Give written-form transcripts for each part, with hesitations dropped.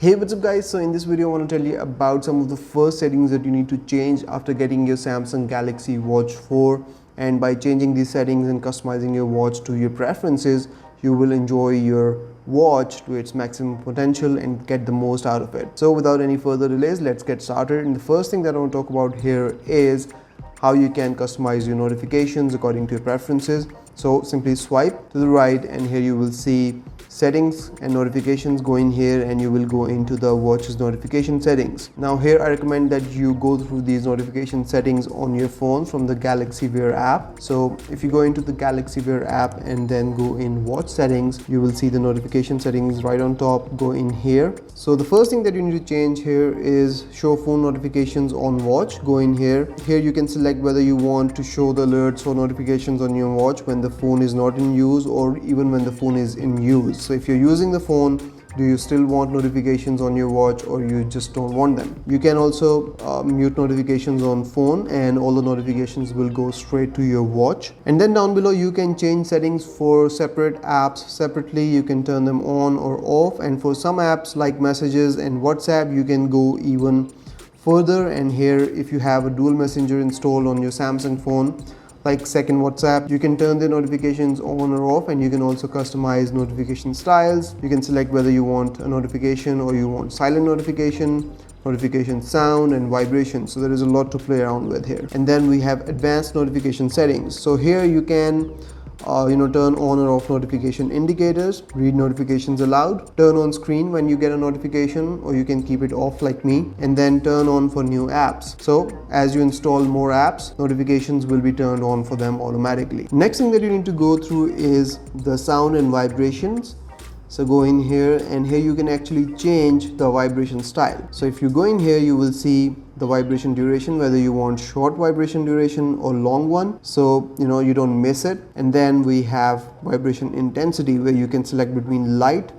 Hey, what's up guys? So in this video I want to tell you about some of the first settings that you need to change after getting your Samsung Galaxy Watch 4, and by changing these settings and customizing your watch to your preferences, you will enjoy your watch to its maximum potential and get the most out of it. So without any further delays, let's get started. And the first thing that I want to talk about here is how you can customize your notifications according to your preferences. So simply swipe to the right and here you will see settings and notifications. Go in here and you will go into the watch's notification settings. Now here I recommend that you go through these notification settings on your phone from the Galaxy Wear app. So if you go into the Galaxy Wear app and then go in watch settings, you will see the notification settings right on top. Go in here. So the first thing that you need to change here is show phone notifications on watch. Go in here. Here you can select whether you want to show the alerts or notifications on your watch when the phone is not in use or even when the phone is in use. So if you're using the phone, do you still want notifications on your watch or you just don't want them? You can also mute notifications on phone and all the notifications will go straight to your watch. And then down below you can change settings for separate apps separately. You can turn them on or off, and for some apps like messages and WhatsApp you can go even further. And here if you have a dual messenger installed on your Samsung phone, like second WhatsApp, you can turn the notifications on or off, and you can also customize notification styles. You can select whether you want a notification or you want silent notification, notification sound and vibration. So there is a lot to play around with here. And then we have advanced notification settings. So here you can turn on or off notification indicators, read notifications aloud, turn on screen when you get a notification, or you can keep it off like me, and then turn on for new apps. So as you install more apps, notifications will be turned on for them automatically. Next thing that you need to go through is the sound and vibrations. So go in here and here you can actually change the vibration style. So if you go in here, you will see the vibration duration, whether you want short vibration duration or long one, so you don't miss it. And then we have vibration intensity, where you can select between light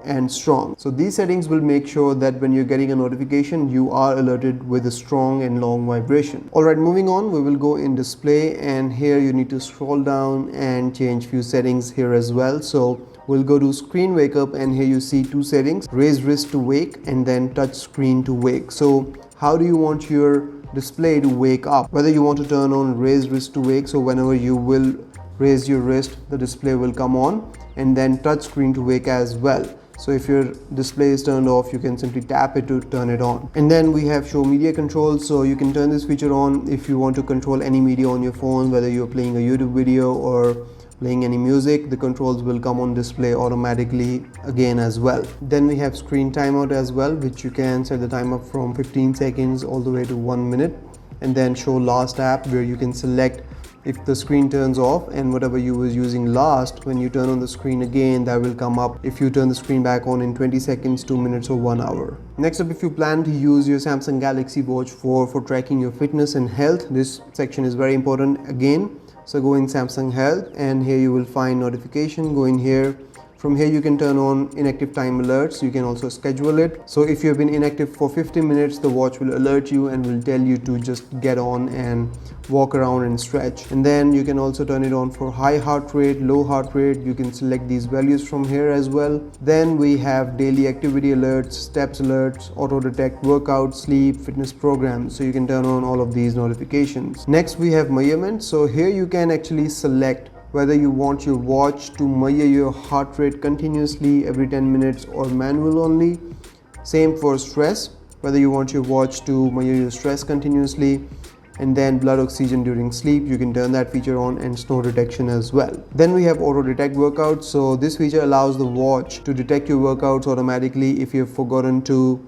and strong. So these settings will make sure that when you're getting a notification, you are alerted with a strong and long vibration. Alright, moving on, we will go in display, and here you need to scroll down and change few settings here as well. So we'll go to screen wake up, and here you see two settings: raise wrist to wake and then touch screen to wake. So how do you want your display to wake up? Whether you want to turn on raise wrist to wake, so whenever you will raise your wrist, the display will come on, and then touch screen to wake as well. So if your display is turned off, you can simply tap it to turn it on. And then we have show media control. So you can turn this feature on if you want to control any media on your phone, whether you're playing a YouTube video or playing any music. The controls will come on display automatically again as well. Then we have screen timeout as well, which you can set the time up from 15 seconds all the way to 1 minute. And then show last app, where you can select if the screen turns off, and whatever you was using last, when you turn on the screen again, that will come up if you turn the screen back on in 20 seconds, 2 minutes or 1 hour. Next up, if you plan to use your Samsung Galaxy Watch 4 for tracking your fitness and health, this section is very important again. So go in Samsung Health, and here you will find notification. Go in here. From here you can turn on inactive time alerts. You can also schedule it. So if you have been inactive for 50 minutes, the watch will alert you and will tell you to just get on and walk around and stretch. And then you can also turn it on for high heart rate, low heart rate. You can select these values from here as well. Then we have daily activity alerts, steps alerts, auto detect workout, sleep, fitness programs. So you can turn on all of these notifications. Next we have measurement. So here you can actually select whether you want your watch to measure your heart rate continuously every 10 minutes or manual only. Same for stress, whether you want your watch to measure your stress continuously. And then blood oxygen during sleep, you can turn that feature on, and snow detection as well. Then we have auto detect workouts. So this feature allows the watch to detect your workouts automatically if you've forgotten to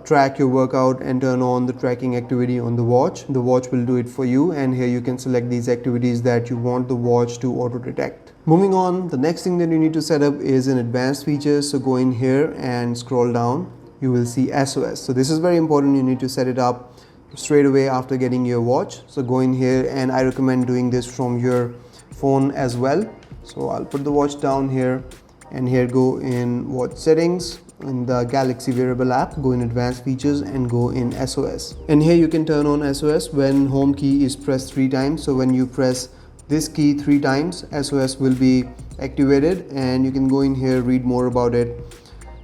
track your workout and turn on the tracking activity on the watch. The watch will do it for you, and here you can select these activities that you want the watch to auto detect. Moving on, the next thing that you need to set up is an advanced feature. So go in here and scroll down. You will see SOS. So this is very important. You need to set it up straight away after getting your watch. So go in here, and I recommend doing this from your phone as well. So I'll put the watch down here, and here go in watch settings. In the Galaxy Wearable app, go in advanced features and go in SOS. And here you can turn on SOS when home key is pressed 3 times. So when you press this key 3 times, SOS will be activated, and you can go in here, read more about it.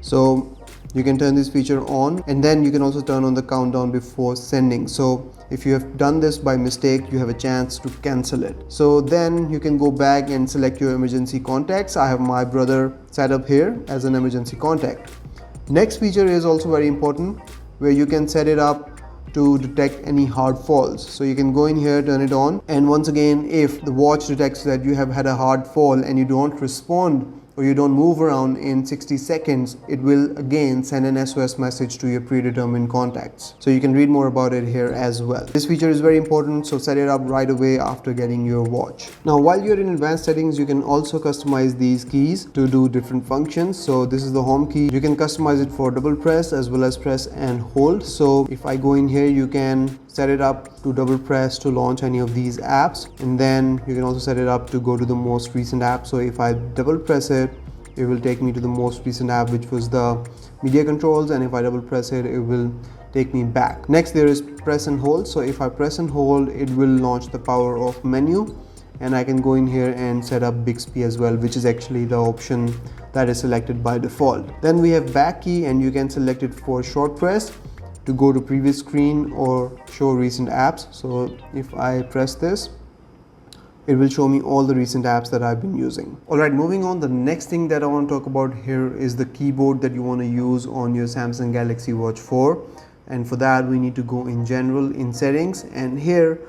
So you can turn this feature on, and then you can also turn on the countdown before sending. So if you have done this by mistake, you have a chance to cancel it. So then you can go back and select your emergency contacts. I have my brother set up here as an emergency contact. Next feature is also very important, where you can set it up to detect any hard falls. So you can go in here, turn it on, and once again, if the watch detects that you have had a hard fall and you don't respond or you don't move around in 60 seconds, it will again send an SOS message to your predetermined contacts. So you can read more about it here as well. This feature is very important, so set it up right away after getting your watch. Now, while you're in advanced settings, you can also customize these keys to do different functions. So this is the home key. You can customize it for double press as well as press and hold. So if I go in here, you can set it up to double press to launch any of these apps, and then you can also set it up to go to the most recent app. So if I double press it, it will take me to the most recent app, which was the media controls, and if I double press it, it will take me back. Next, there is press and hold. So if I press and hold, it will launch the power off menu, and I can go in here and set up Bixby as well, which is actually the option that is selected by default. Then we have back key, and you can select it for short press to go to previous screen or show recent apps. So if I press this, it will show me all the recent apps that I've been using. Alright, moving on, the next thing that I want to talk about here is the keyboard that you want to use on your Samsung Galaxy Watch 4. And for that, we need to go in general, in settings, and here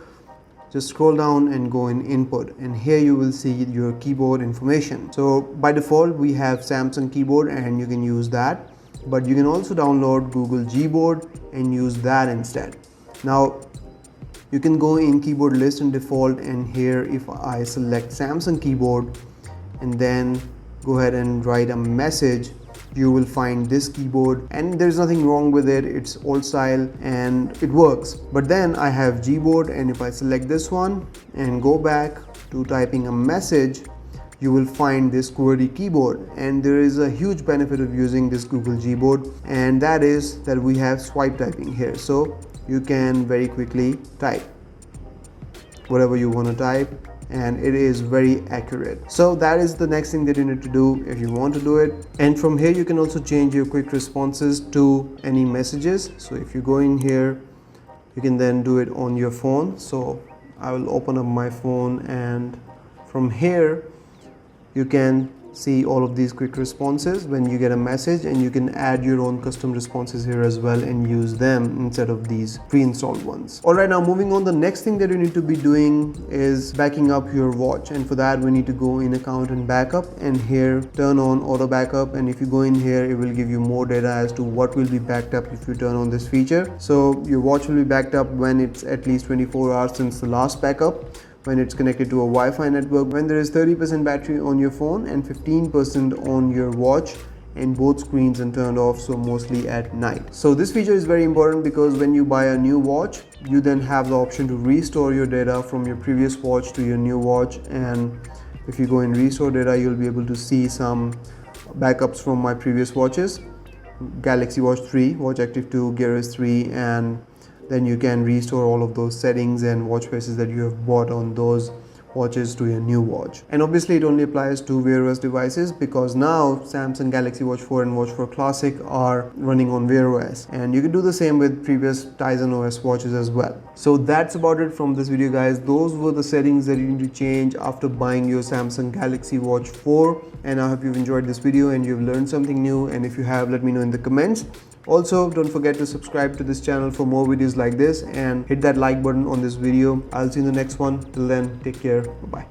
just scroll down and go in input, and here you will see your keyboard information. So by default, we have Samsung keyboard and you can use that, but you can also download Google Gboard and use that instead. Now you can go in keyboard list and default, and here if I select Samsung keyboard and then go ahead and write a message, you will find this keyboard, and there's nothing wrong with it. It's old style and it works. But then I have Gboard, and if I select this one and go back to typing a message, you will find this QWERTY keyboard, and there is a huge benefit of using this Google Gboard, and that is that we have swipe typing here. So you can very quickly type whatever you want to type, and it is very accurate. So that is the next thing that you need to do if you want to do it. And from here you can also change your quick responses to any messages. So if you go in here, you can then do it on your phone. So I will open up my phone, and from here you can see all of these quick responses when you get a message, and you can add your own custom responses here as well and use them instead of these pre-installed ones. Alright, now moving on, the next thing that you need to be doing is backing up your watch, and for that we need to go in account and backup, and here turn on auto backup, and if you go in here, it will give you more data as to what will be backed up if you turn on this feature. So your watch will be backed up when it's at least 24 hours since the last backup, when it's connected to a Wi-Fi network, when there is 30% battery on your phone and 15% on your watch, and both screens are turned off, so mostly at night. So this feature is very important because when you buy a new watch, you then have the option to restore your data from your previous watch to your new watch, and if you go in restore data, you'll be able to see some backups from my previous watches, Galaxy Watch 3, Watch Active 2, Gear S3, and then you can restore all of those settings and watch faces that you have bought on those watches to your new watch. And obviously it only applies to Wear OS devices, because now Samsung Galaxy Watch 4 and Watch 4 Classic are running on Wear OS, and you can do the same with previous Tizen OS watches as well. So that's about it from this video, guys. Those were the settings that you need to change after buying your Samsung Galaxy Watch 4, and I hope you've enjoyed this video and you've learned something new, and if you have, let me know in the comments. Also, don't forget to subscribe to this channel for more videos like this, and hit that like button on this video. I'll see you in the next one. Till then, take care. Bye-bye.